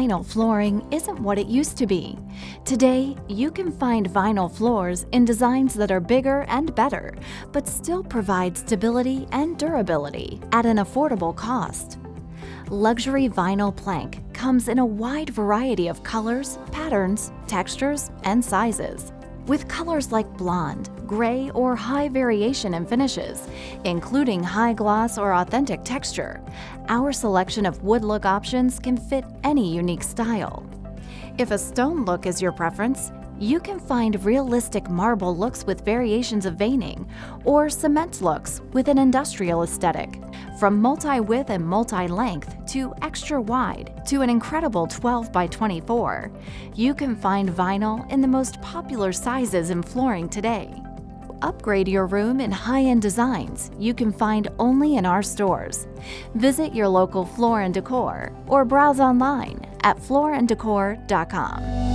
vinyl flooring isn't what it used to be. Today, you can find vinyl floors in designs that are bigger and better, but still provide stability and durability at an affordable cost. Luxury vinyl plank comes in a wide variety of colors, patterns, textures, and sizes. With colors like blonde, gray, or high variation in finishes, including high gloss or authentic texture, our selection of wood look options can fit any unique style. If a stone look is your preference, you can find realistic marble looks with variations of veining, or cement looks with an industrial aesthetic. From multi-width and multi-length to extra wide to an incredible 12 by 24, you can find vinyl in the most popular sizes in flooring today. Upgrade your room in high-end designs you can find only in our stores. Visit your local Floor & Decor or browse online at flooranddecor.com.